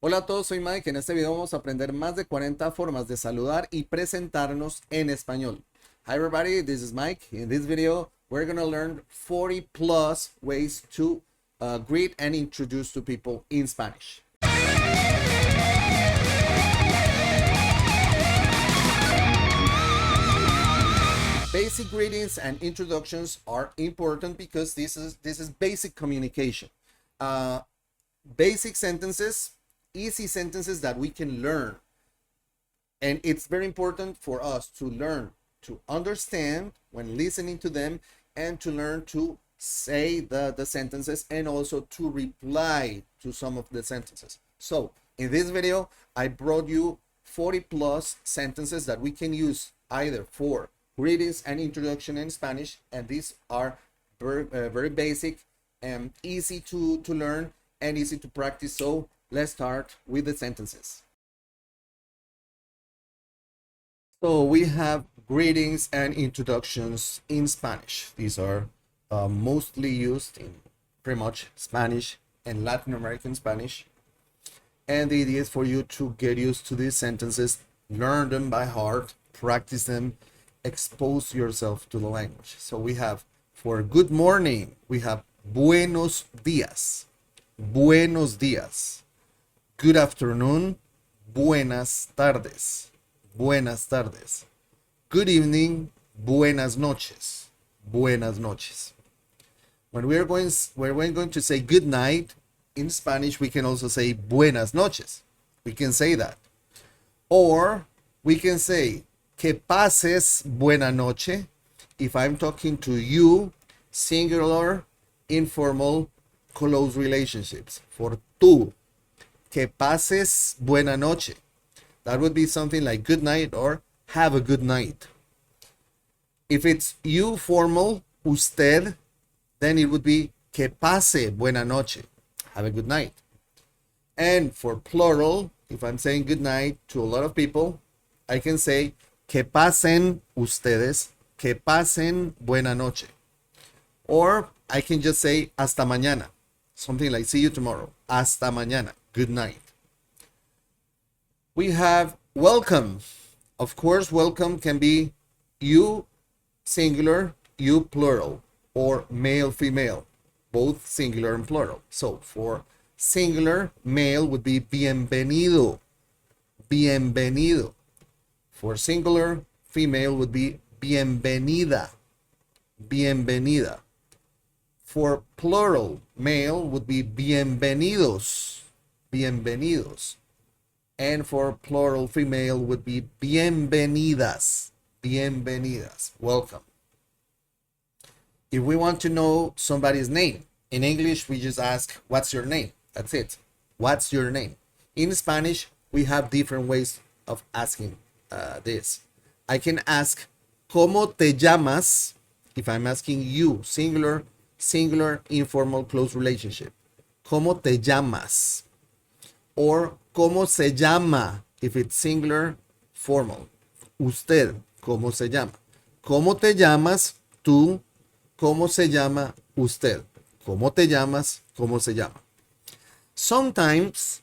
Hola a todos, soy Mike. En este video vamos a aprender más de 40 formas de saludar y presentarnos en español. Hi everybody, this is Mike. In this video, we're going to learn 40 plus ways to greet and introduce to people in Spanish. Basic greetings and introductions are important because this is basic communication. Basic sentences, easy sentences that we can learn. And it's very important for us to learn to understand when listening to them and to learn to say the sentences and also to reply to some of the sentences. So in this video, I brought you 40 plus sentences that we can use either for greetings and introduction in Spanish, and these are very basic and easy to learn and easy to practice. So let's start with the sentences. So we have greetings and introductions in Spanish. These are mostly used in pretty much Spanish and Latin American Spanish. And the idea is for you to get used to these sentences, learn them by heart, practice them, expose yourself to the language. So we have, for good morning, we have buenos días. Buenos días. Good afternoon. Buenas tardes. Buenas tardes. Good evening. Buenas noches. Buenas noches. When we're going to say good night, in Spanish, we can also say buenas noches. We can say that. Or we can say que pases buena noche if I'm talking to you, singular, informal, close relationships. For tú, que pases buena noche. That would be something like good night or have a good night. If it's you, formal, usted, then it would be que pase buena noche. Have a good night. And for plural, if I'm saying good night to a lot of people, I can say que pasen ustedes, que pasen buena noche. Or I can just say hasta mañana. Something like see you tomorrow. Hasta mañana. Good night. We have welcome. Of course, welcome can be you singular, you plural, or male, female, both singular and plural. So for singular, male would be bienvenido, bienvenido. For singular, female would be bienvenida, bienvenida. For plural, male would be bienvenidos, bienvenidos. And for plural female would be bienvenidas, bienvenidas, welcome. If we want to know somebody's name, in English we just ask, what's your name? That's it. What's your name? In Spanish, we have different ways of asking this. I can ask, ¿cómo te llamas? If I'm asking you, singular, informal, close relationship. ¿Cómo te llamas? Or ¿cómo se llama? If it's singular, formal. Usted, ¿cómo se llama? ¿Cómo te llamas tú? ¿Cómo se llama usted? ¿Cómo te llamas? ¿Cómo se llama? Sometimes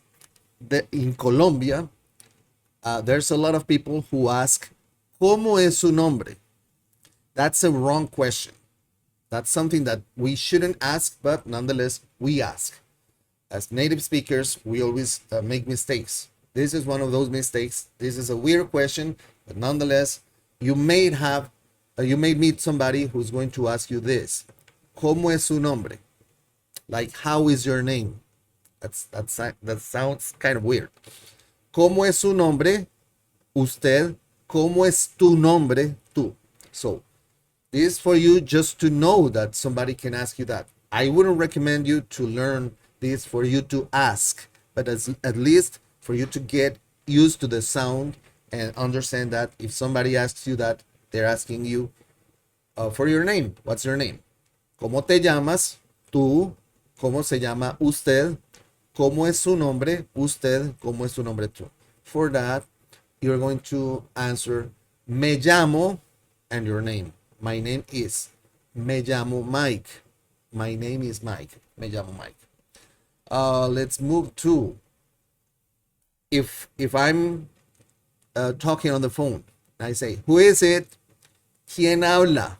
in Colombia, there's a lot of people who ask, ¿cómo es su nombre? That's a wrong question. That's something that we shouldn't ask, but nonetheless, we ask. As native speakers, we always make mistakes. This is one of those mistakes. This is a weird question, but nonetheless, you may meet somebody who's going to ask you this. ¿Cómo es su nombre? Like, how is your name? That sounds kind of weird. ¿Cómo es su nombre? Usted. ¿Cómo es tu nombre? Tú. So, this is for you just to know that somebody can ask you that. I wouldn't recommend you to learn this for you to ask, but at least for you to get used to the sound and understand that if somebody asks you that, they're asking you for your name. What's your name? ¿Cómo te llamas? Tú. ¿Cómo se llama usted? ¿Cómo es su nombre? Usted. ¿Cómo es su nombre? Tú. For that, you're going to answer me llamo and your name. My name is. Me llamo Mike. My name is Mike. Me llamo Mike. Let's move to if I'm talking on the phone, I say, who is it? ¿Quién habla?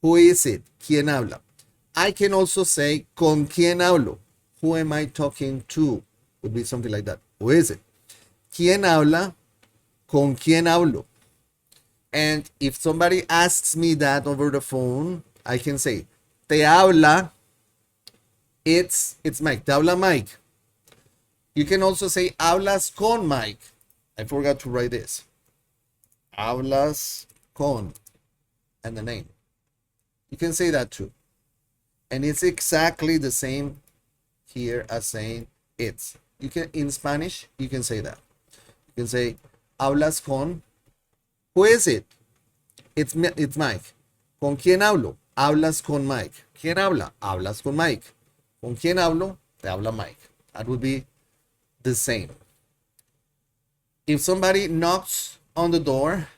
Who is it? ¿Quién habla? I can also say, ¿con quién hablo? Who am I talking to? Would be something like that. Who is it? ¿Quién habla? ¿Con quién hablo? And if somebody asks me that over the phone, I can say, te habla, it's Mike. Te habla Mike. You can also say, hablas con Mike. I forgot to write this. Hablas con, and the name. You can say that too. And it's exactly the same here as saying it's. You can, in Spanish, you can say that. You can say, hablas con, who is it? It's Mike. ¿Con quién hablo? Hablas con Mike. ¿Quién habla? Hablas con Mike. ¿Con quién hablo? Te habla Mike. That would be the same. If somebody knocks on the door,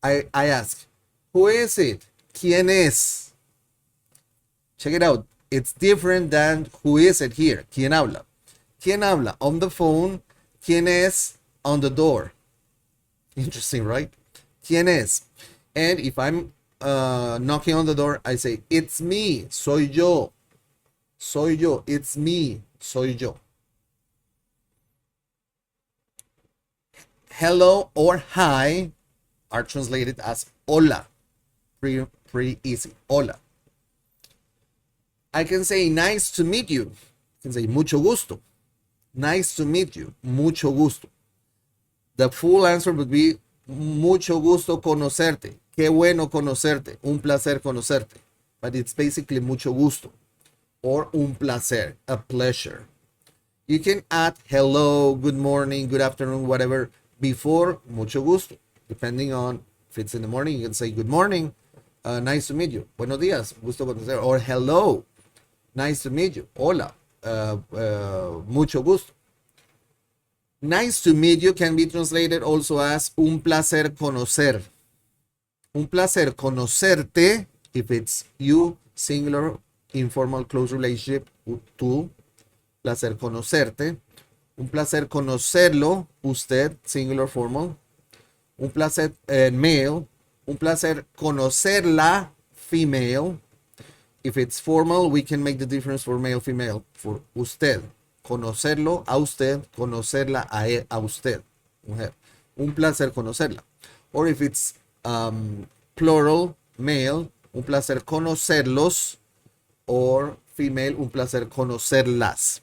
I ask, who is it? ¿Quién es? Check it out. It's different than who is it here. ¿Quién habla? ¿Quién habla? On the phone. ¿Quién es? On the door. Interesting, right? ¿Quién es? And if I'm knocking on the door, I say, it's me. Soy yo. Soy yo. It's me. Soy yo. Hello or hi are translated as hola. Pretty easy. Hola. I can say nice to meet you. I can say mucho gusto. Nice to meet you. Mucho gusto. The full answer would be mucho gusto conocerte. Qué bueno conocerte. Un placer conocerte. But it's basically mucho gusto or un placer, a pleasure. You can add hello, good morning, good afternoon, whatever before mucho gusto. Depending on if it's in the morning, you can say good morning, nice to meet you. Buenos días, gusto conocer. Or hello, nice to meet you. Hola, mucho gusto. Nice to meet you can be translated also as un placer conocer. Un placer conocerte, if it's you, singular, informal, close relationship, tú. Placer conocerte. Un placer conocerlo, usted, singular, formal. Un placer male. Un placer conocerla, female. If it's formal, we can make the difference for male, female. For usted. Conocerlo a usted, conocerla a usted. Mujer. Un placer conocerla. Or if it's plural, male, un placer conocerlos, or female, un placer conocerlas.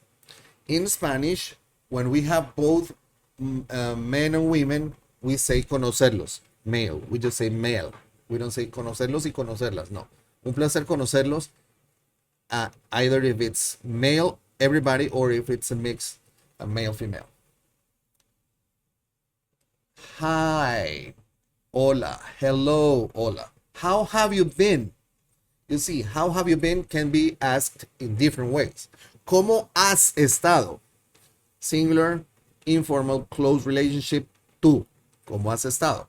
In Spanish, when we have both men and women, we say conocerlos, male. We just say male. We don't say conocerlos y conocerlas. No. Un placer conocerlos, either if it's male, everybody, or if it's a mix, a male, female. Hi. Hola. Hello. Hola. How have you been? You see, how have you been can be asked in different ways. ¿Cómo has estado? Singular, informal, close relationship, tú. ¿Cómo has estado?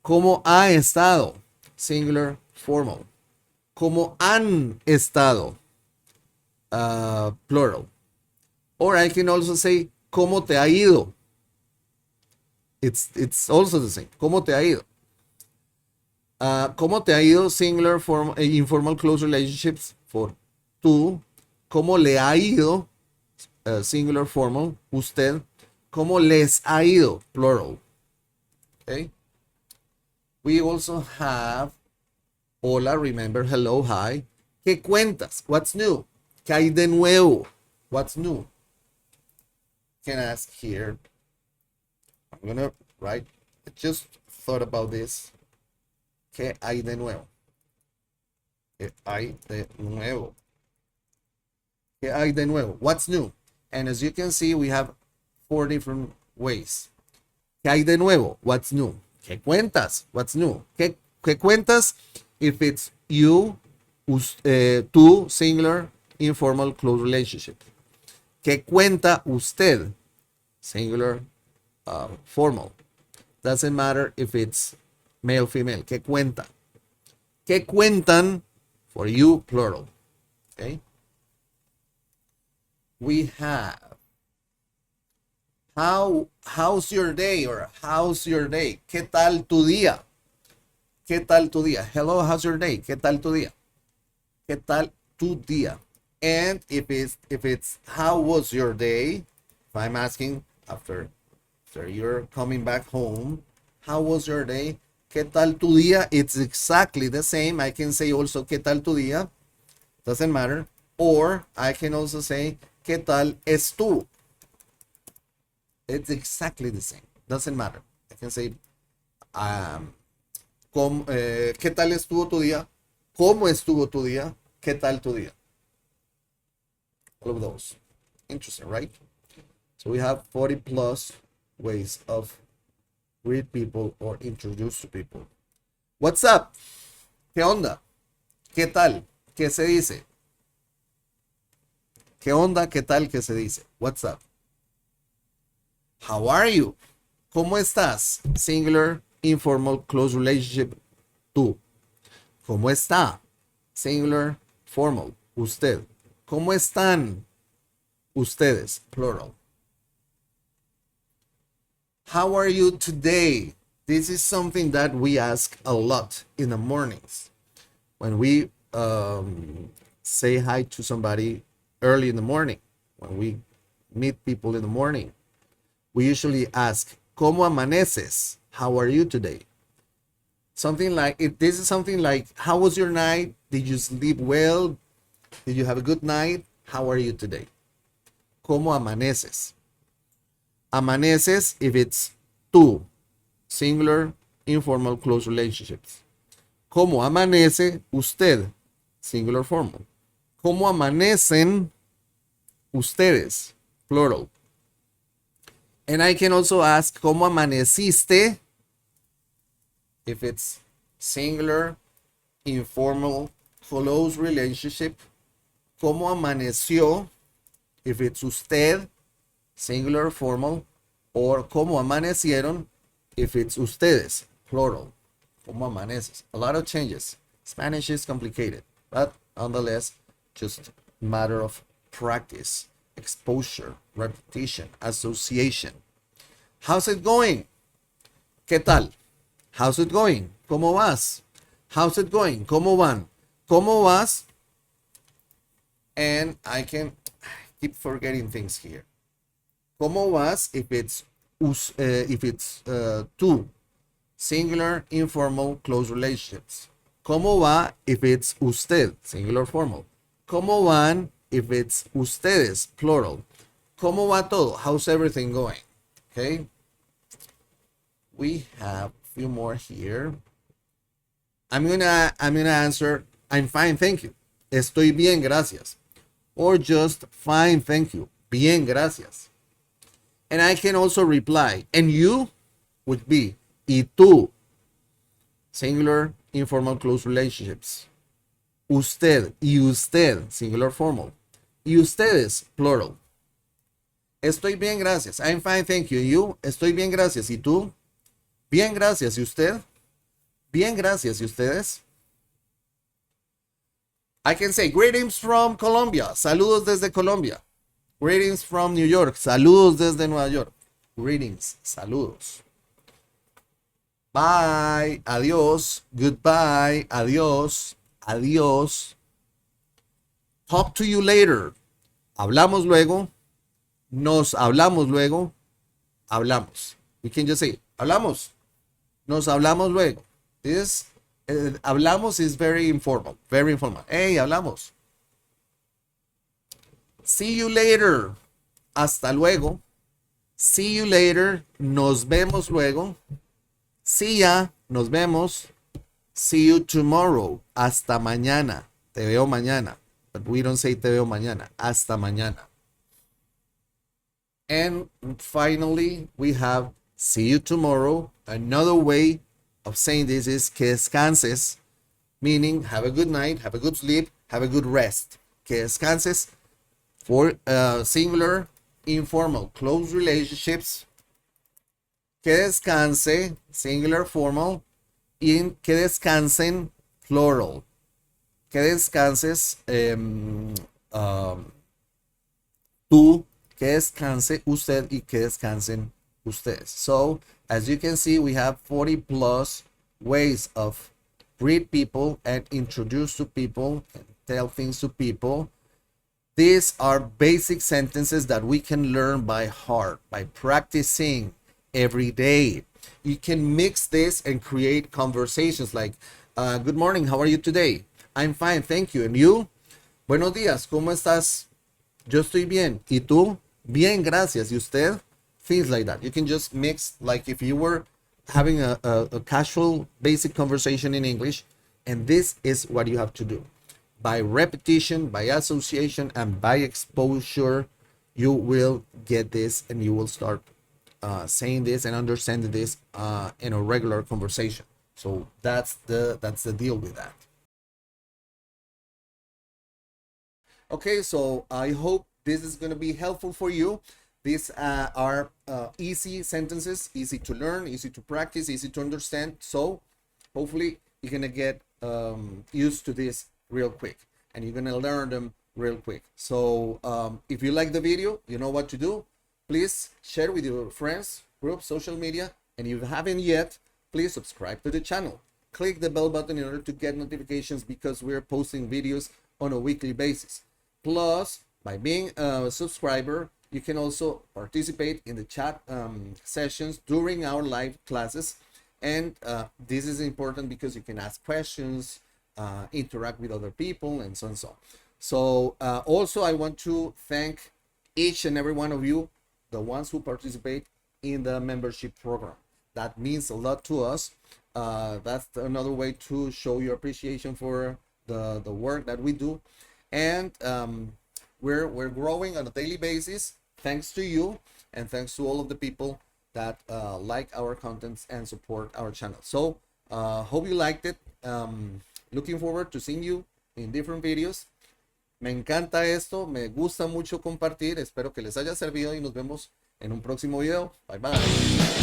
¿Cómo ha estado? Singular, formal. ¿Cómo han estado? Plural. Or I can also say, ¿cómo te ha ido? It's also the same. ¿Cómo te ha ido? ¿Cómo te ha ido? Singular, formal, informal, close relationships for tú. ¿Cómo le ha ido? Singular, formal, usted. ¿Cómo les ha ido? Plural. Okay. We also have hola, remember, hello, hi. ¿Qué cuentas? What's new? ¿Qué hay de nuevo? What's new? Can ask here. I'm gonna write. I just thought about this. ¿Qué hay de nuevo? ¿Qué hay de nuevo? ¿Qué hay de nuevo? What's new? And as you can see, we have 4 different ways. ¿Qué hay de nuevo? What's new? ¿Qué cuentas? What's new? ¿Qué cuentas? If it's you, tú, singular, informal, close relationship. ¿Qué cuenta usted? Singular, formal. Doesn't matter if it's male, female. ¿Qué cuenta? ¿Qué cuentan? For you, plural. Okay. We have How's your day? Or how's your day? ¿Qué tal tu día? ¿Qué tal tu día? Hello, how's your day? ¿Qué tal tu día? ¿Qué tal tu día? And if it's how was your day? If I'm asking after you're coming back home, how was your day? ¿Qué tal tu día? It's exactly the same. I can say also ¿qué tal tu día? Doesn't matter. Or I can also say ¿qué tal estuvo? It's exactly the same. Doesn't matter. I can say ¿qué tal estuvo tu día? ¿Cómo estuvo tu día? ¿Qué tal tu día? All of those. Interesting, right? So we have 40 plus ways of greet people or introduce to people. What's up? ¿Qué onda? ¿Qué tal? ¿Qué se dice? ¿Qué onda? ¿Qué tal? ¿Qué se dice? What's up? How are you? ¿Cómo estás? Singular, informal, close relationship, tú. ¿Cómo está? Singular, formal, usted. ¿Cómo están? Ustedes, plural. How are you today? This is something that we ask a lot in the mornings. When we say hi to somebody early in the morning, when we meet people in the morning, we usually ask, ¿Cómo amaneces? How are you today? Something like, this is something like, how was your night? Did you sleep well? Did you have a good night? How are you today? ¿Cómo amaneces? Amaneces if it's tú, singular, informal, close relationships. ¿Cómo amanece usted? Singular, formal. ¿Cómo amanecen ustedes? Plural. And I can also ask, ¿cómo amaneciste? If it's singular, informal, close relationship. ¿Cómo amaneció? If it's usted, singular, formal, or ¿cómo amanecieron? If it's ustedes, plural. ¿Cómo amaneces? A lot of changes. Spanish is complicated, but nonetheless, just a matter of practice, exposure, repetition, association. How's it going? ¿Qué tal? How's it going? ¿Cómo vas? How's it going? ¿Cómo van? ¿Cómo vas? And I can keep forgetting things here. ¿Cómo vas? If it's tú, singular, informal, close relationships. ¿Cómo va? If it's usted, singular, formal. ¿Cómo van? If it's ustedes, plural. ¿Cómo va todo? How's everything going? Okay. We have a few more here. I'm gonna answer, I'm fine, thank you. Estoy bien, gracias. Or just fine, thank you. Bien, gracias. And I can also reply, and you would be, y tú, singular, informal, close relationships. Usted y usted, singular, formal. Y ustedes, plural. Estoy bien, gracias. I'm fine, thank you. You, estoy bien, gracias. ¿Y tú? Bien, gracias. ¿Y usted? Bien, gracias. ¿Y ustedes? I can say, greetings from Colombia. Saludos desde Colombia. Greetings from New York. Saludos desde Nueva York. Greetings. Saludos. Bye. Adiós. Goodbye. Adiós. Adiós. Talk to you later. Hablamos luego. Nos hablamos luego. Hablamos. We can just say, hablamos. Nos hablamos luego. This hablamos is very informal. Very informal. Hey, hablamos. See you later. Hasta luego. See you later. Nos vemos luego. See ya. Nos vemos. See you tomorrow. Hasta mañana. Te veo mañana. But we don't say te veo mañana. Hasta mañana. And finally, we have see you tomorrow. Another way of saying this is que descanses, meaning have a good night, have a good sleep, have a good rest. Que descanses for singular, informal, close relationships. Que descanse, singular, formal. Y que descansen, plural. Que descanses, tú, que descanse usted y que descansen ustedes. So, as you can see, we have 40 plus ways of greet people and introduce to people and tell things to people. These are basic sentences that we can learn by heart, by practicing every day. You can mix this and create conversations like, good morning, how are you today? I'm fine, thank you. And you? Buenos días, ¿cómo estás? Yo estoy bien. ¿Y tú? Bien, gracias. ¿Y usted? Things like that. You can just mix, like if you were having a casual, basic conversation in English, and this is what you have to do. By repetition, by association, and by exposure, you will get this and you will start saying this and understanding this in a regular conversation. So that's the deal with that. Okay, so I hope this is going to be helpful for you. These are easy sentences, easy to learn, easy to practice, easy to understand. So hopefully you're going to get used to this real quick and you're going to learn them real quick. So if you like the video, you know what to do. Please share with your friends, group, social media. And if you haven't yet, please subscribe to the channel. Click the bell button in order to get notifications because we're posting videos on a weekly basis. Plus, by being a subscriber, you can also participate in the chat sessions during our live classes. And this is important because you can ask questions, interact with other people, and so on and so on. So also, I want to thank each and every one of you, the ones who participate in the membership program. That means a lot to us. That's another way to show your appreciation for the work that we do. And we're growing on a daily basis thanks to you and thanks to all of the people that like our contents and support our channel. So hope you liked it. Looking forward to seeing you in different videos. Me encanta esto, me gusta mucho compartir. Espero que les haya servido y nos vemos en un próximo video. Bye bye.